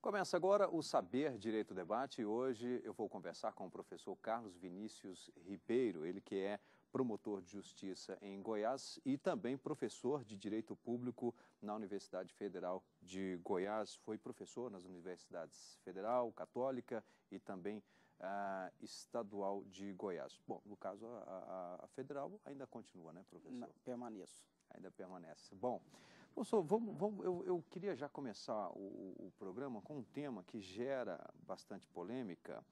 Começa agora o Saber Direito Debate e hoje eu vou conversar com o professor Carlos Vinícius Ribeiro, ele que é promotor de justiça em Goiás e também professor de Direito Público na Universidade Federal de Goiás. Foi professor nas universidades Federal, Católica e também Estadual de Goiás. Bom, no caso a Federal ainda continua, né, professor? Não, permaneço. Ainda permanece. Bom, professor, eu queria já começar o programa com um tema que gera bastante polêmica.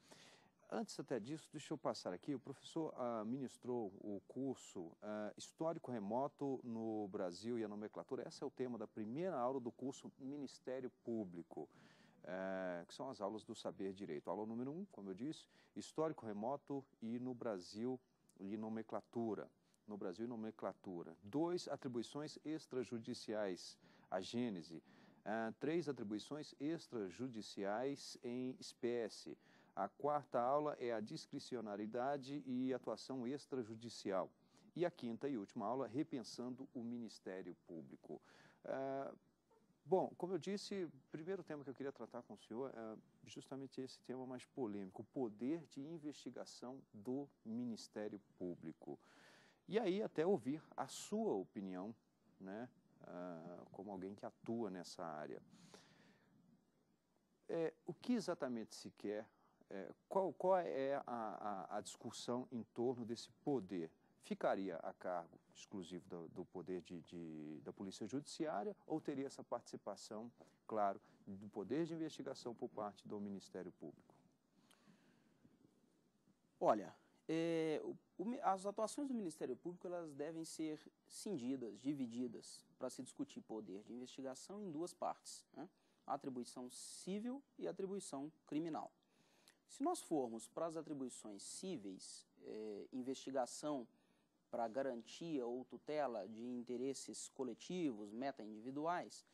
Antes até disso, deixa eu passar aqui, o professor ministrou o curso Histórico Remoto no Brasil e a Nomenclatura. Esse é o tema da primeira aula do curso Ministério Público, que são as aulas do Saber Direito. Aula número 1, como eu disse, Histórico Remoto e no Brasil e Nomenclatura. No Brasil e nomenclatura. 2, atribuições extrajudiciais, a gênese. 3, atribuições extrajudiciais em espécie. A quarta aula é a discricionariedade e atuação extrajudicial. E a quinta e última aula, repensando o Ministério Público. Bom, como eu disse, o primeiro tema que eu queria tratar com o senhor é justamente esse tema mais polêmico, o poder de investigação do Ministério Público. E aí até ouvir a sua opinião, né, como alguém que atua nessa área. O que exatamente se quer, qual é a discussão em torno desse poder? Ficaria a cargo exclusivo do poder da Polícia Judiciária ou teria essa participação, claro, do poder de investigação por parte do Ministério Público? Olha, as atuações do Ministério Público elas devem ser cindidas, divididas, para se discutir poder de investigação em duas partes, né? A atribuição civil e a atribuição criminal. Se nós formos para as atribuições cíveis, investigação para garantia ou tutela de interesses coletivos, meta-individuais,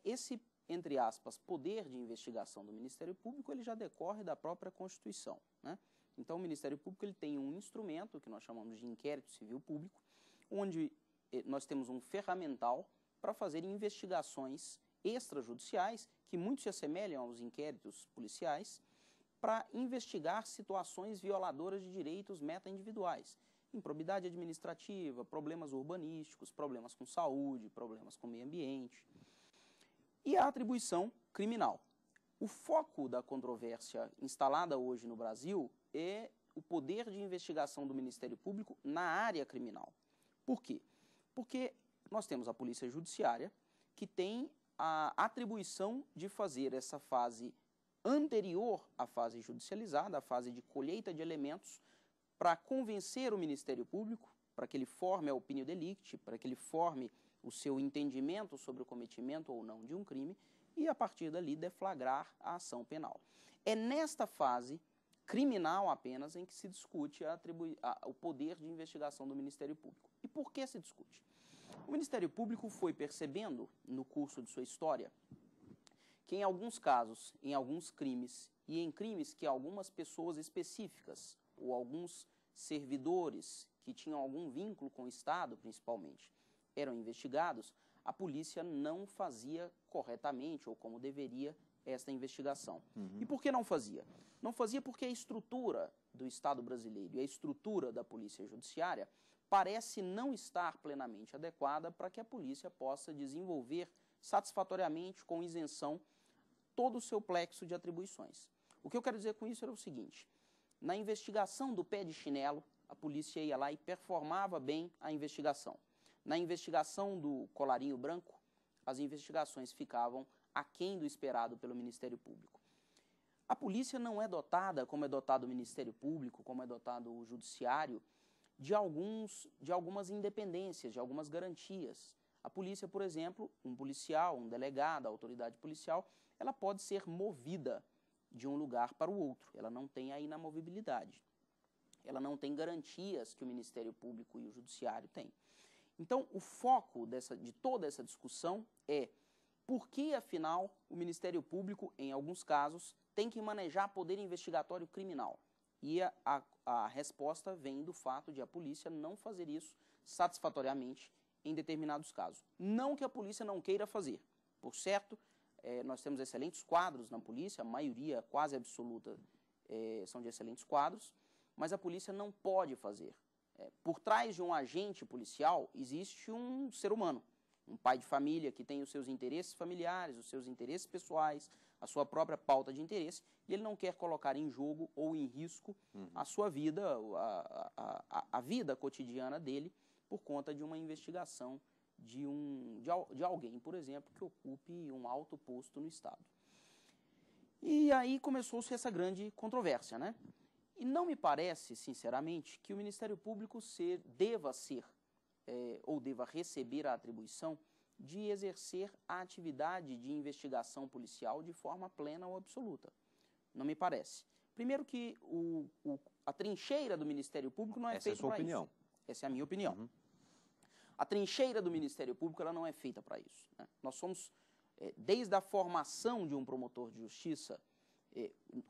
esse, entre aspas, poder de investigação do Ministério Público ele já decorre da própria Constituição, né? Então, o Ministério Público ele tem um instrumento que nós chamamos de inquérito civil público, onde nós temos um ferramental para fazer investigações extrajudiciais, que muito se assemelham aos inquéritos policiais, para investigar situações violadoras de direitos meta-individuais, improbidade administrativa, problemas urbanísticos, problemas com saúde, problemas com meio ambiente. E a atribuição criminal. O foco da controvérsia instalada hoje no Brasil é o poder de investigação do Ministério Público na área criminal. Por quê? Porque nós temos a Polícia Judiciária, que tem a atribuição de fazer essa fase anterior à fase judicializada, a fase de colheita de elementos, para convencer o Ministério Público, para que ele forme a opinião delicti, para que ele forme o seu entendimento sobre o cometimento ou não de um crime, e a partir dali deflagrar a ação penal. É nesta fase criminal apenas em que se discute o poder de investigação do Ministério Público. E por que se discute? O Ministério Público foi percebendo, no curso de sua história, que em alguns casos, em alguns crimes, e em crimes que algumas pessoas específicas, ou alguns servidores que tinham algum vínculo com o Estado, principalmente, eram investigados, a polícia não fazia corretamente ou como deveria esta investigação. E por que não fazia? Não fazia porque a estrutura do Estado brasileiro e a estrutura da Polícia Judiciária parece não estar plenamente adequada para que a polícia possa desenvolver satisfatoriamente, com isenção, todo o seu plexo de atribuições. O que eu quero dizer com isso era o seguinte: na investigação do pé de chinelo, a polícia ia lá e performava bem a investigação. Na investigação do colarinho branco, as investigações ficavam aquém do esperado pelo Ministério Público. A polícia não é dotada, como é dotado o Ministério Público, como é dotado o Judiciário, de algumas independências, de algumas garantias. A polícia, por exemplo, um policial, um delegado, a autoridade policial, ela pode ser movida de um lugar para o outro. Ela não tem a inamovibilidade. Ela não tem garantias que o Ministério Público e o Judiciário têm. Então, o foco de toda essa discussão é por que, afinal, o Ministério Público, em alguns casos, tem que manejar poder investigatório criminal. E a resposta vem do fato de a polícia não fazer isso satisfatoriamente em determinados casos. Não que a polícia não queira fazer. Por certo, nós temos excelentes quadros na polícia, a maioria quase absoluta são de excelentes quadros, mas a polícia não pode fazer. Por trás de um agente policial existe um ser humano, um pai de família que tem os seus interesses familiares, os seus interesses pessoais, a sua própria pauta de interesse, e ele não quer colocar em jogo ou em risco a sua vida, a vida cotidiana dele, por conta de uma investigação de alguém, por exemplo, que ocupe um alto posto no Estado. E aí começou-se essa grande controvérsia, né? E não me parece, sinceramente, que o Ministério Público deva receber a atribuição de exercer a atividade de investigação policial de forma plena ou absoluta. Não me parece. Primeiro que a trincheira do Ministério Público não é feita para isso. Essa é a sua opinião? Essa é a minha opinião. Uhum. A trincheira do Ministério Público ela não é feita para isso, né? Nós somos, desde a formação de um promotor de justiça,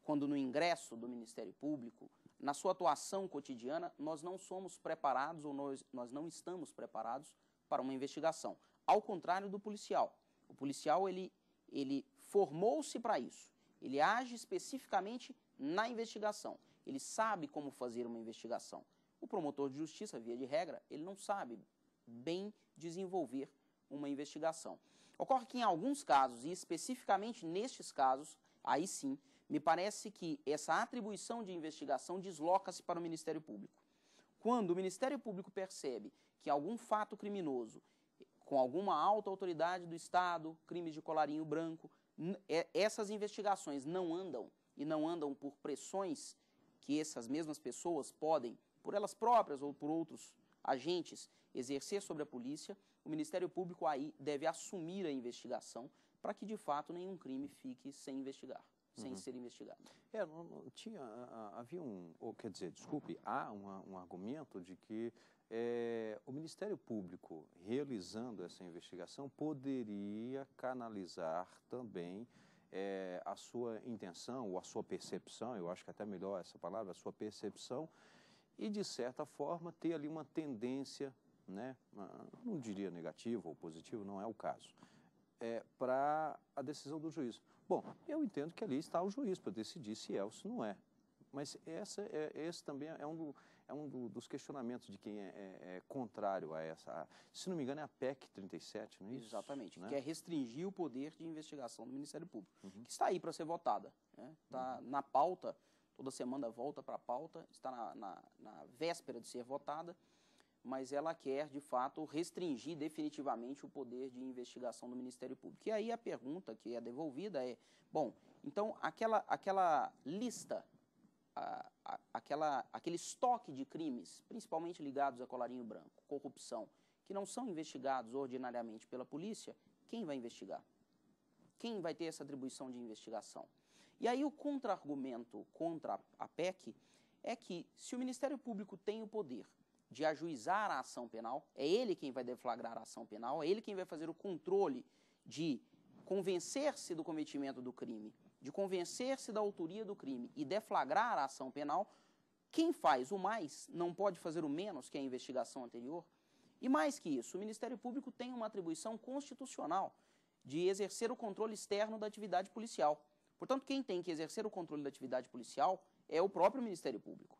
quando no ingresso do Ministério Público, na sua atuação cotidiana, nós não somos preparados ou nós não estamos preparados para uma investigação. Ao contrário do policial. O policial, ele formou-se para isso. Ele age especificamente na investigação. Ele sabe como fazer uma investigação. O promotor de justiça, via de regra, ele não sabe bem desenvolver uma investigação. Ocorre que em alguns casos, e especificamente nestes casos, aí sim, me parece que essa atribuição de investigação desloca-se para o Ministério Público. Quando o Ministério Público percebe que algum fato criminoso, com alguma alta autoridade do Estado, crimes de colarinho branco, essas investigações não andam, e não andam por pressões que essas mesmas pessoas podem, por elas próprias ou por outros agentes, exercer sobre a polícia, o Ministério Público aí deve assumir a investigação para que, de fato, nenhum crime fique sem investigar. Sem ser investigado. Há um argumento de que o Ministério Público, realizando essa investigação, poderia canalizar também a sua intenção ou a sua percepção, eu acho que até melhor essa palavra, a sua percepção, e de certa forma ter ali uma tendência, né, não diria negativo ou positivo, não é o caso, para a decisão do juiz. Bom, eu entendo que ali está o juiz para decidir se é ou se não é. Mas esse também é um dos questionamentos de quem é contrário a essa. Se não me engano, é a PEC 37, não é isso? Exatamente, né? Que quer restringir o poder de investigação do Ministério Público, que está aí para ser votada. Está na pauta, toda semana volta para a pauta, está na véspera de ser votada, mas ela quer, de fato, restringir definitivamente o poder de investigação do Ministério Público. E aí a pergunta que é devolvida é, bom, então aquela lista, aquele estoque de crimes, principalmente ligados a colarinho branco, corrupção, que não são investigados ordinariamente pela polícia, quem vai investigar? Quem vai ter essa atribuição de investigação? E aí o contra-argumento contra a PEC é que, se o Ministério Público tem o poder de ajuizar a ação penal, é ele quem vai deflagrar a ação penal, é ele quem vai fazer o controle de convencer-se do cometimento do crime, de convencer-se da autoria do crime e deflagrar a ação penal, quem faz o mais não pode fazer o menos que a investigação anterior. E mais que isso, o Ministério Público tem uma atribuição constitucional de exercer o controle externo da atividade policial. Portanto, quem tem que exercer o controle da atividade policial é o próprio Ministério Público.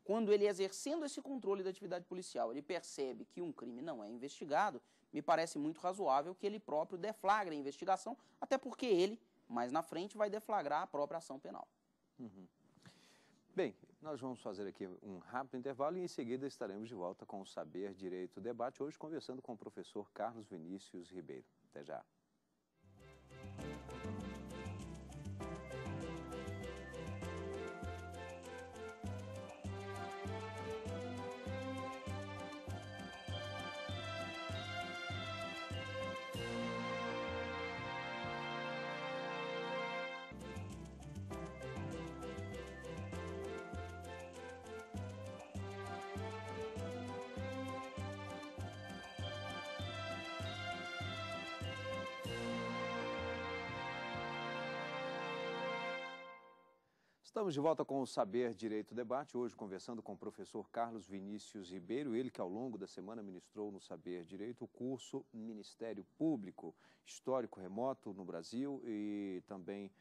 Quando ele, exercendo esse controle da atividade policial, ele percebe que um crime não é investigado, me parece muito razoável que ele próprio deflagre a investigação, até porque ele, mais na frente, vai deflagrar a própria ação penal. Bem, nós vamos fazer aqui um rápido intervalo e em seguida estaremos de volta com o Saber Direito Debate, hoje conversando com o professor Carlos Vinícius Ribeiro. Até já. Estamos de volta com o Saber Direito Debate, hoje conversando com o professor Carlos Vinícius Ribeiro, ele que ao longo da semana ministrou no Saber Direito o curso Ministério Público, Histórico Remoto no Brasil e também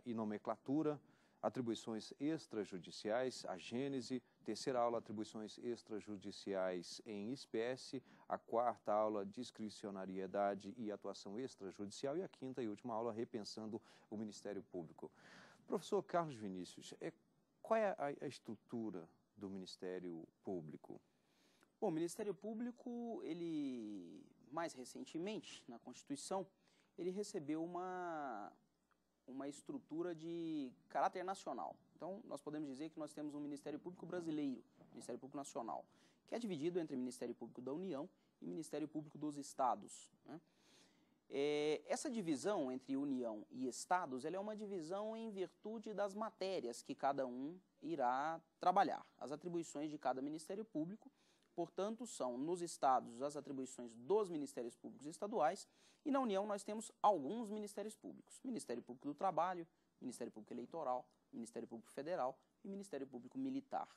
e Nomenclatura, Atribuições Extrajudiciais, a Gênese, terceira aula, Atribuições Extrajudiciais em Espécie, a quarta aula, Discricionariedade e Atuação Extrajudicial e a quinta e última aula, Repensando o Ministério Público. Professor Carlos Vinícius, qual é a estrutura do Ministério Público? Bom, o Ministério Público, ele, mais recentemente, na Constituição, ele recebeu uma estrutura de caráter nacional. Então, nós podemos dizer que nós temos um Ministério Público brasileiro, Ministério Público Nacional, que é dividido entre Ministério Público da União e Ministério Público dos Estados, né? Essa divisão entre União e Estados, ela é uma divisão em virtude das matérias que cada um irá trabalhar. As atribuições de cada Ministério Público, portanto, são nos Estados as atribuições dos Ministérios Públicos Estaduais e na União nós temos alguns Ministérios Públicos. Ministério Público do Trabalho, Ministério Público Eleitoral, Ministério Público Federal e Ministério Público Militar.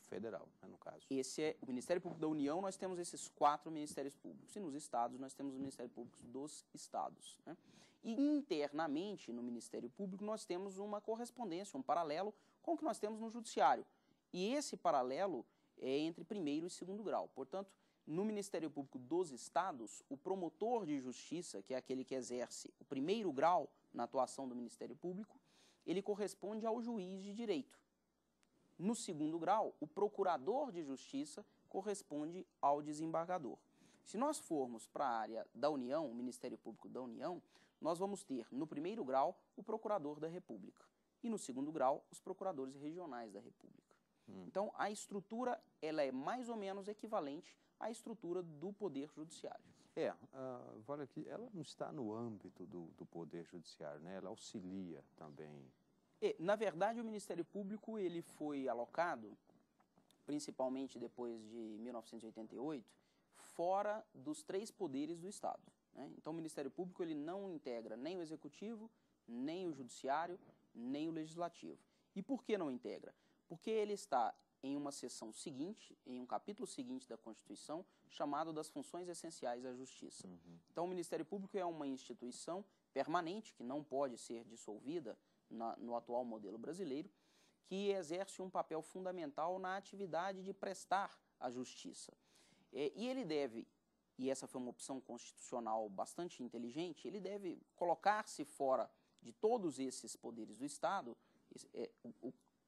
Federal, né, no caso. Esse é o Ministério Público da União, nós temos esses 4 Ministérios Públicos. E nos Estados, nós temos o Ministério Público dos Estados, né? E internamente, no Ministério Público, nós temos uma correspondência, um paralelo com o que nós temos no Judiciário. E esse paralelo é entre primeiro e segundo grau. Portanto, no Ministério Público dos Estados, o promotor de justiça, que é aquele que exerce o primeiro grau na atuação do Ministério Público, ele corresponde ao juiz de direito. No segundo grau, o procurador de justiça corresponde ao desembargador. Se nós formos para a área da União, o Ministério Público da União, nós vamos ter, no primeiro grau, o procurador da República. E no segundo grau, os procuradores regionais da República. Então, a estrutura ela é mais ou menos equivalente à estrutura do Poder Judiciário. Vale aqui, ela não está no âmbito do Poder Judiciário, né? Ela auxilia também. Na verdade, o Ministério Público ele foi alocado, principalmente depois de 1988, fora dos 3 poderes do Estado, né? Então, o Ministério Público ele não integra nem o Executivo, nem o Judiciário, nem o Legislativo. E por que não integra? Porque ele está em uma seção seguinte, em um capítulo seguinte da Constituição, chamado das funções essenciais à Justiça. Então, o Ministério Público é uma instituição permanente, que não pode ser dissolvida no atual modelo brasileiro, que exerce um papel fundamental na atividade de prestar a justiça. E ele deve, e essa foi uma opção constitucional bastante inteligente, ele deve colocar-se fora de todos esses poderes do Estado,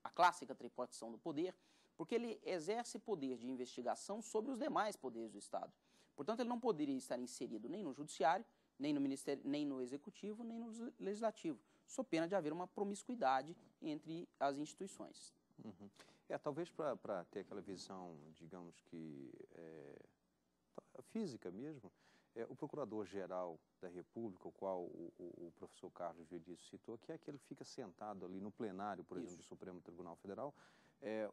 a clássica tripartição do poder, porque ele exerce poder de investigação sobre os demais poderes do Estado. Portanto, ele não poderia estar inserido nem no Judiciário, nem no Ministério, nem no Executivo, nem no Legislativo, sob pena de haver uma promiscuidade entre as instituições. Talvez para ter aquela visão, digamos que física mesmo, o Procurador-Geral da República, o qual o professor Carlos Vinícius citou, que é aquele que fica sentado ali no plenário, por exemplo, do Supremo Tribunal Federal,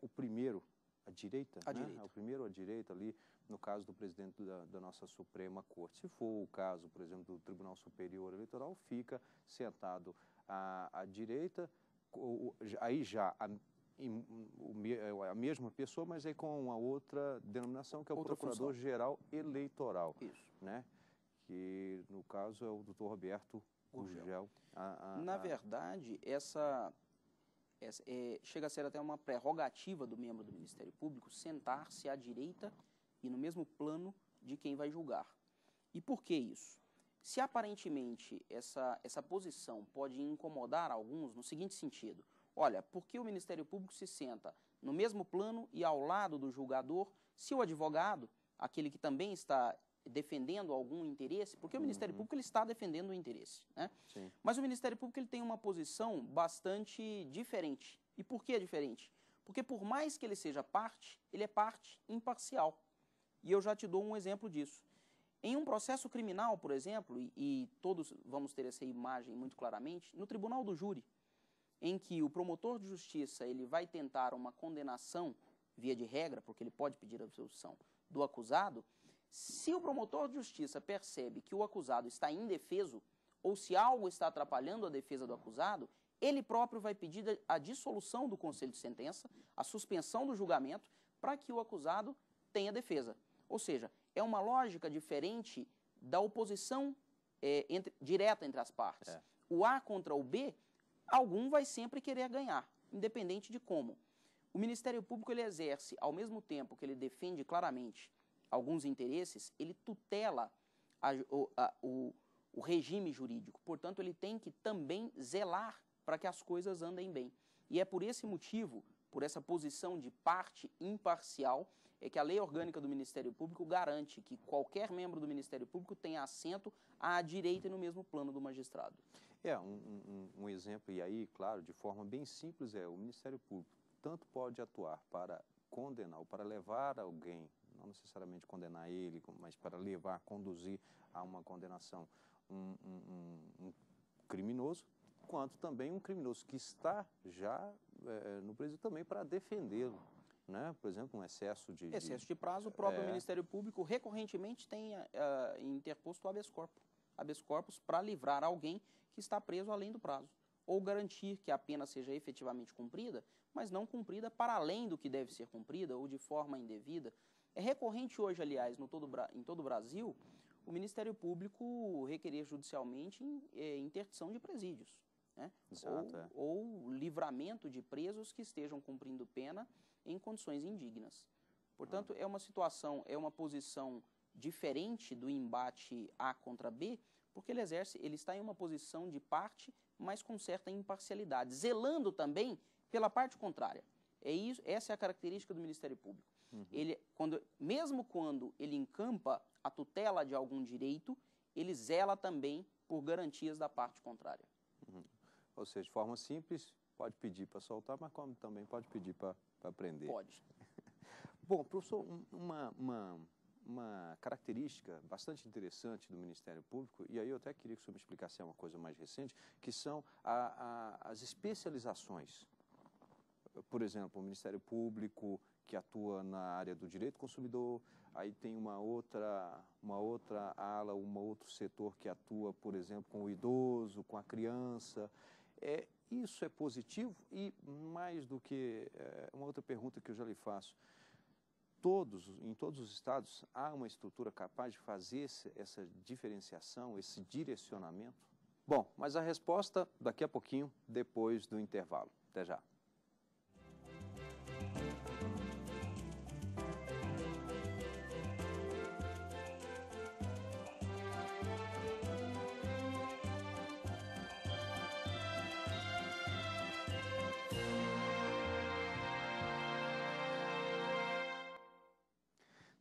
o primeiro à direita, né? O primeiro à direita ali, no caso do presidente da nossa Suprema Corte. Se for o caso, por exemplo, do Tribunal Superior Eleitoral, fica sentado à direita, aí já a mesma pessoa, mas aí com uma outra denominação, que é o Procurador-Geral Eleitoral. Isso. Né? Que, no caso, é o doutor Roberto Gurgel. Na verdade, chega a ser até uma prerrogativa do membro do Ministério Público sentar-se à direita e no mesmo plano de quem vai julgar. E por que isso? Se aparentemente essa posição pode incomodar alguns no seguinte sentido: olha, por que o Ministério Público se senta no mesmo plano e ao lado do julgador, se o advogado, aquele que também está defendendo algum interesse, porque o Ministério Público ele está defendendo o interesse, né? Sim. Mas o Ministério Público ele tem uma posição bastante diferente. E por que é diferente? Porque por mais que ele seja parte, ele é parte imparcial. E eu já te dou um exemplo disso. Em um processo criminal, por exemplo, e todos vamos ter essa imagem muito claramente, no tribunal do júri, em que o promotor de justiça ele vai tentar uma condenação, via de regra, porque ele pode pedir a absolução do acusado, se o promotor de justiça percebe que o acusado está indefeso, ou se algo está atrapalhando a defesa do acusado, ele próprio vai pedir a dissolução do conselho de sentença, a suspensão do julgamento, para que o acusado tenha defesa. Ou seja, é uma lógica diferente da oposição direta entre as partes. O A contra o B, algum vai sempre querer ganhar, independente de como. O Ministério Público ele exerce, ao mesmo tempo que ele defende claramente alguns interesses, ele tutela o regime jurídico. Portanto, ele tem que também zelar para que as coisas andem bem. E é por esse motivo, por essa posição de parte imparcial, é que a Lei Orgânica do Ministério Público garante que qualquer membro do Ministério Público tenha assento à direita e no mesmo plano do magistrado. Um exemplo, e aí, claro, de forma bem simples, o Ministério Público tanto pode atuar para condenar ou para levar alguém, não necessariamente condenar ele, mas para levar, conduzir a uma condenação um criminoso, quanto também um criminoso que está já no presídio também para defendê-lo. Né? Por exemplo, um excesso de prazo, o próprio Ministério Público recorrentemente tem interposto habeas corpus para livrar alguém que está preso além do prazo, ou garantir que a pena seja efetivamente cumprida, mas não cumprida para além do que deve ser cumprida ou de forma indevida. É recorrente hoje, aliás, em todo o Brasil, o Ministério Público requerer judicialmente interdição de presídios, né? Exato, ou livramento de presos que estejam cumprindo pena em condições indignas. Portanto, é uma situação, é uma posição diferente do embate A contra B, porque ele está em uma posição de parte, mas com certa imparcialidade, zelando também pela parte contrária. Essa é a característica do Ministério Público. Ele, mesmo quando ele encampa a tutela de algum direito, ele zela também por garantias da parte contrária. Ou seja, de forma simples, pode pedir para soltar, mas como também pode pedir para prender. Pode. Bom, professor, uma característica bastante interessante do Ministério Público, e aí eu até queria que o senhor me explicasse uma coisa mais recente, que são as especializações. Por exemplo, o Ministério Público que atua na área do direito do consumidor, aí tem uma outra ala, um outro setor que atua, por exemplo, com o idoso, com a criança. Isso é positivo? E mais do que uma outra pergunta que eu já lhe faço, em todos os estados há uma estrutura capaz de fazer essa diferenciação, esse direcionamento? Bom, mas a resposta daqui a pouquinho, depois do intervalo. Até já.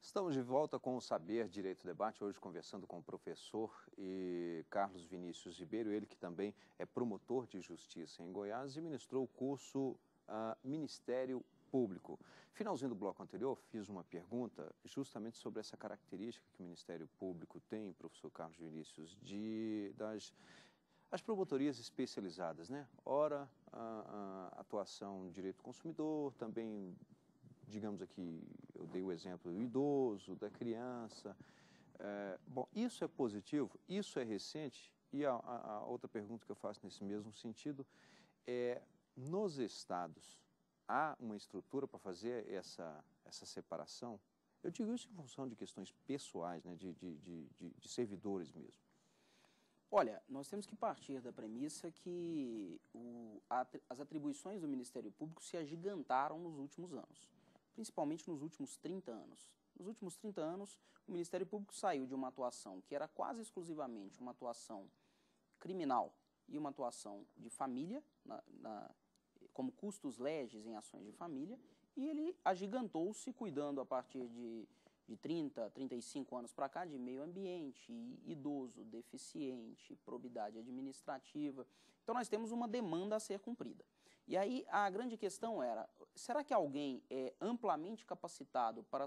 Estamos de volta com o Saber Direito Debate, hoje conversando com o professor Carlos Vinícius Ribeiro, ele que também é promotor de justiça em Goiás e ministrou o curso Ministério Público. Finalzinho do bloco anterior, fiz uma pergunta justamente sobre essa característica que o Ministério Público tem, professor Carlos Vinícius, as promotorias especializadas, né? Ora, a atuação em direito do consumidor, também, digamos aqui, eu dei o exemplo do idoso, da criança. Bom, isso é positivo, isso é recente, e a outra pergunta que eu faço nesse mesmo sentido é, nos estados, há uma estrutura para fazer essa separação? Eu digo isso em função de questões pessoais, né, de servidores mesmo. Olha, nós temos que partir da premissa que as atribuições do Ministério Público se agigantaram nos últimos anos, principalmente nos últimos 30 anos. Nos últimos 30 anos, o Ministério Público saiu de uma atuação que era quase exclusivamente uma atuação criminal e uma atuação de família, como custos legis em ações de família, e ele agigantou-se cuidando a partir de 30, 35 anos para cá de meio ambiente, idoso, deficiente, probidade administrativa. Então nós temos uma demanda a ser cumprida. E aí a grande questão era, será que alguém é amplamente capacitado para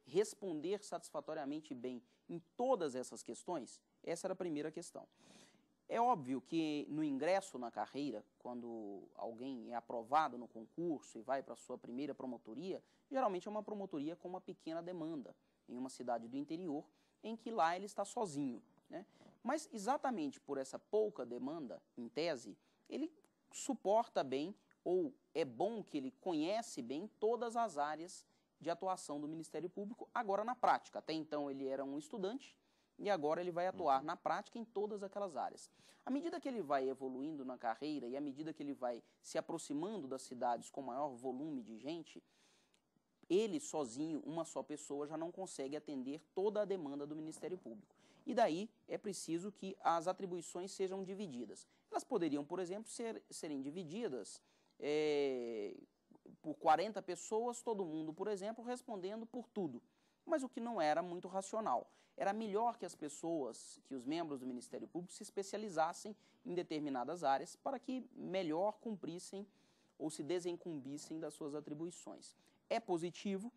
responder satisfatoriamente bem em todas essas questões? Essa era a primeira questão. É óbvio que no ingresso na carreira, quando alguém é aprovado no concurso e vai para a sua primeira promotoria, geralmente é uma promotoria com uma pequena demanda, em uma cidade do interior, em que lá ele está sozinho, né? Mas exatamente por essa pouca demanda, em tese, ele suporta bem, ou é bom que ele conhece bem todas as áreas de atuação do Ministério Público, agora na prática. Até então ele era um estudante e agora ele vai atuar na prática em todas aquelas áreas. À medida que ele vai evoluindo na carreira e à medida que ele vai se aproximando das cidades com maior volume de gente, ele sozinho, uma só pessoa, já não consegue atender toda a demanda do Ministério Público. E daí é preciso que as atribuições sejam divididas. Elas poderiam, por exemplo, serem divididas por 40 pessoas, todo mundo, por exemplo, respondendo por tudo. Mas o que não era muito racional. Era melhor que as pessoas, que os membros do Ministério Público se especializassem em determinadas áreas para que melhor cumprissem ou se desincumbissem das suas atribuições. É positivo,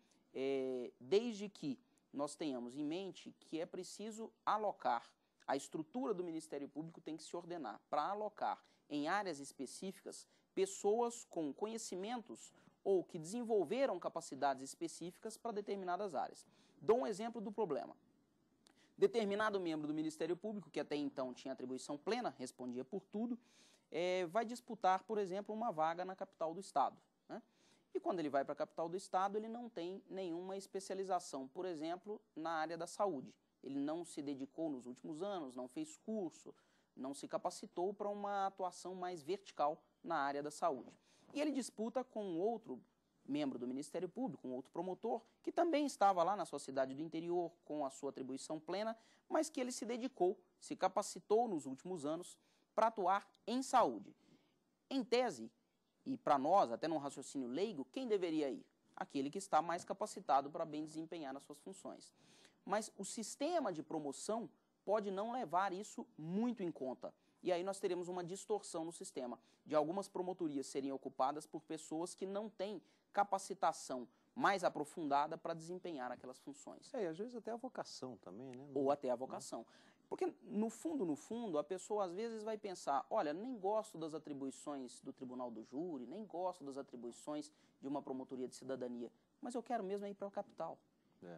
desde que nós tenhamos em mente que é preciso alocar, a estrutura do Ministério Público tem que se ordenar para alocar em áreas específicas pessoas com conhecimentos ou que desenvolveram capacidades específicas para determinadas áreas. Dou um exemplo do problema. Determinado membro do Ministério Público, que até então tinha atribuição plena, respondia por tudo, vai disputar, por exemplo, uma vaga na capital do Estado, né? E quando ele vai para a capital do Estado, ele não tem nenhuma especialização, por exemplo, na área da saúde. Ele não se dedicou nos últimos anos, não fez curso, não se capacitou para uma atuação mais vertical na área da saúde. E ele disputa com outro membro do Ministério Público, um outro promotor, que também estava lá na sua cidade do interior, com a sua atribuição plena, mas que ele se dedicou, se capacitou nos últimos anos para atuar em saúde. Em tese, e para nós, até num raciocínio leigo, quem deveria ir? Aquele que está mais capacitado para bem desempenhar as suas funções. Mas o sistema de promoção pode não levar isso muito em conta. E aí nós teremos uma distorção no sistema, de algumas promotorias serem ocupadas por pessoas que não têm capacitação mais aprofundada para desempenhar aquelas funções. E às vezes até a vocação também, né? Ou até a vocação. Porque, no fundo, a pessoa às vezes vai pensar, olha, nem gosto das atribuições do tribunal do júri, nem gosto das atribuições de uma promotoria de cidadania, mas eu quero mesmo ir para a capital.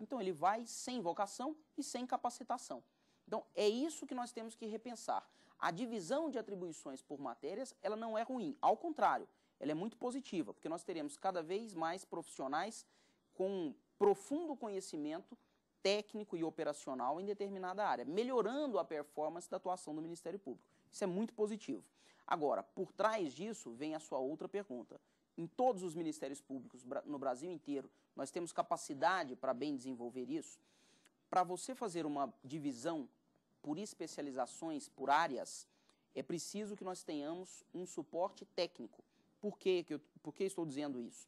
Então ele vai sem vocação e sem capacitação. Então é isso que nós temos que repensar. A divisão de atribuições por matérias, ela não é ruim, ao contrário, ela é muito positiva, porque nós teremos cada vez mais profissionais com profundo conhecimento técnico e operacional em determinada área, melhorando a performance da atuação do Ministério Público. Isso é muito positivo. Agora, por trás disso, vem a sua outra pergunta. Em todos os ministérios públicos no Brasil inteiro, nós temos capacidade para bem desenvolver isso? Para você fazer uma divisão por especializações, por áreas, é preciso que nós tenhamos um suporte técnico. Por que estou dizendo isso?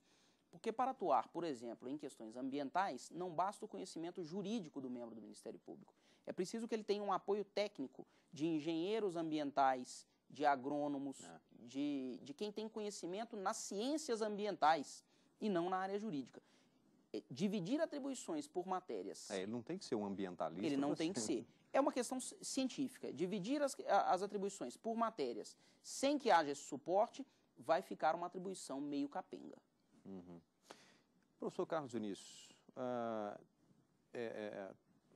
Porque para atuar, por exemplo, em questões ambientais, não basta o conhecimento jurídico do membro do Ministério Público. É preciso que ele tenha um apoio técnico de engenheiros ambientais, de agrônomos, de quem tem conhecimento nas ciências ambientais e não na área jurídica. Dividir atribuições por matérias... ele não tem que ser um ambientalista. Ele não tem que ser. É uma questão científica. Dividir as atribuições por matérias sem que haja esse suporte vai ficar uma atribuição meio capenga. Professor Carlos Vinícius,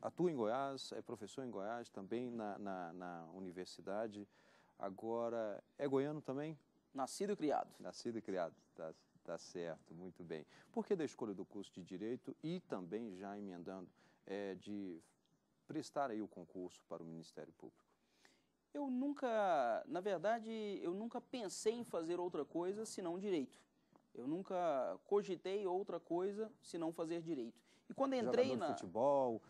atua em Goiás, é professor em Goiás, também na universidade. Agora, é goiano também? Nascido e criado. Nascido e criado, tá certo, muito bem. Por que da escolha do curso de Direito e também, já emendando, de prestar aí o concurso para o Ministério Público? Na verdade, eu nunca pensei em fazer outra coisa senão Direito. Eu nunca cogitei outra coisa senão fazer Direito. E quando entrei de futebol,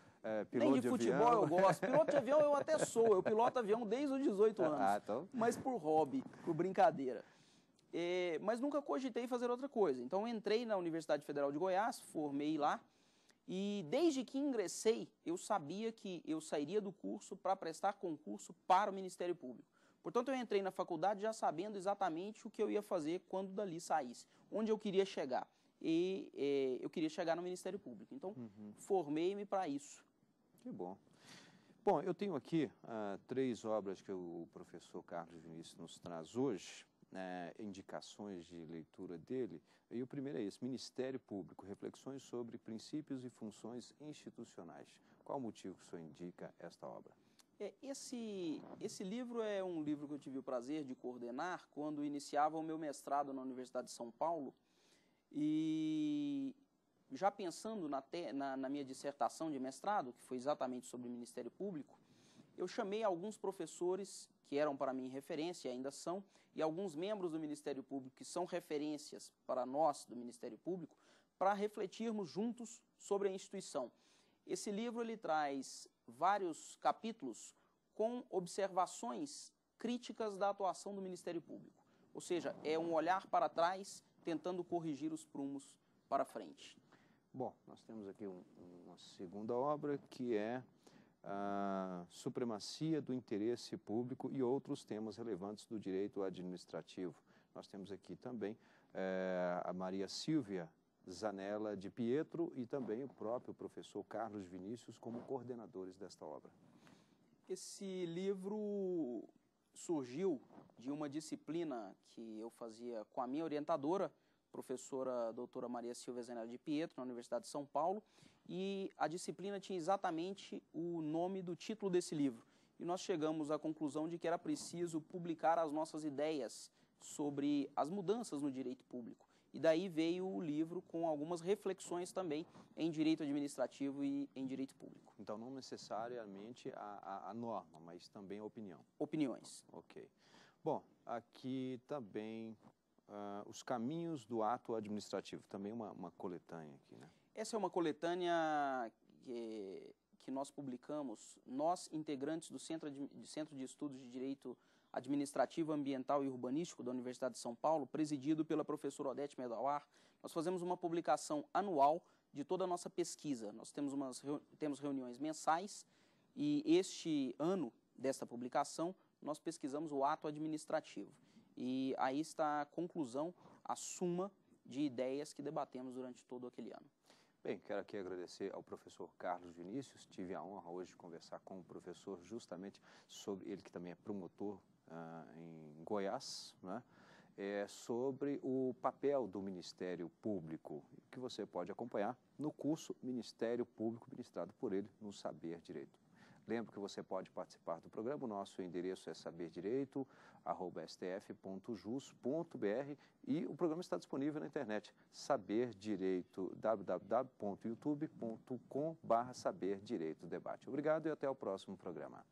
piloto nem de futebol avião. Eu gosto. Piloto de avião eu até sou. Eu piloto avião desde os 18 anos. Então... Mas por hobby, por brincadeira. Mas nunca cogitei fazer outra coisa. Então eu entrei na Universidade Federal de Goiás, formei lá. E desde que ingressei, eu sabia que eu sairia do curso para prestar concurso para o Ministério Público. Portanto, eu entrei na faculdade já sabendo exatamente o que eu ia fazer quando dali saísse, onde eu queria chegar. E eu queria chegar no Ministério Público. Então, formei-me para isso. Que bom. Bom, eu tenho aqui 3 obras que o professor Carlos Vinícius nos traz hoje, indicações de leitura dele. E o primeiro é esse, Ministério Público, reflexões sobre princípios e funções institucionais. Qual o motivo que o senhor indica esta obra? Esse livro é um livro que eu tive o prazer de coordenar quando iniciava o meu mestrado na Universidade de São Paulo. E já pensando na minha dissertação de mestrado, que foi exatamente sobre o Ministério Público, eu chamei alguns professores que eram para mim referência e ainda são, e alguns membros do Ministério Público que são referências para nós do Ministério Público, para refletirmos juntos sobre a instituição. Esse livro ele traz vários capítulos com observações críticas da atuação do Ministério Público. Ou seja, é um olhar para trás, tentando corrigir os prumos para frente. Bom, nós temos aqui uma segunda obra que é a Supremacia do Interesse Público e outros temas relevantes do direito administrativo. Nós temos aqui também a Maria Silvia Zanella de Pietro e também o próprio professor Carlos Vinícius como coordenadores desta obra. Esse livro surgiu de uma disciplina que eu fazia com a minha orientadora, professora doutora Maria Silvia Zanella de Pietro, na Universidade de São Paulo, e a disciplina tinha exatamente o nome do título desse livro. E nós chegamos à conclusão de que era preciso publicar as nossas ideias sobre as mudanças no direito público. E daí veio o livro com algumas reflexões também em direito administrativo e em direito público. Então, não necessariamente a norma, mas também a opinião. Opiniões. Ok. Bom, aqui também os caminhos do ato administrativo, também uma coletânea aqui, né? Essa é uma coletânea que nós publicamos, nós, integrantes do Centro de Estudos de Direito Administrativo, Ambiental e Urbanístico da Universidade de São Paulo, presidido pela professora Odete Medawar. Nós fazemos uma publicação anual de toda a nossa pesquisa. Nós temos reuniões mensais e este ano desta publicação nós pesquisamos o ato administrativo. E aí está a conclusão, a suma de ideias que debatemos durante todo aquele ano. Bem, quero aqui agradecer ao professor Carlos Vinícius. Tive a honra hoje de conversar com o professor justamente sobre, ele que também é promotor em Goiás, né? Sobre o papel do Ministério Público, que você pode acompanhar no curso Ministério Público, ministrado por ele no Saber Direito. Lembro que você pode participar do programa, o nosso endereço é saberdireito@stf.jus.br e o programa está disponível na internet, Saber Direito, www.youtube.com/saberdireitodebate. Obrigado e até o próximo programa.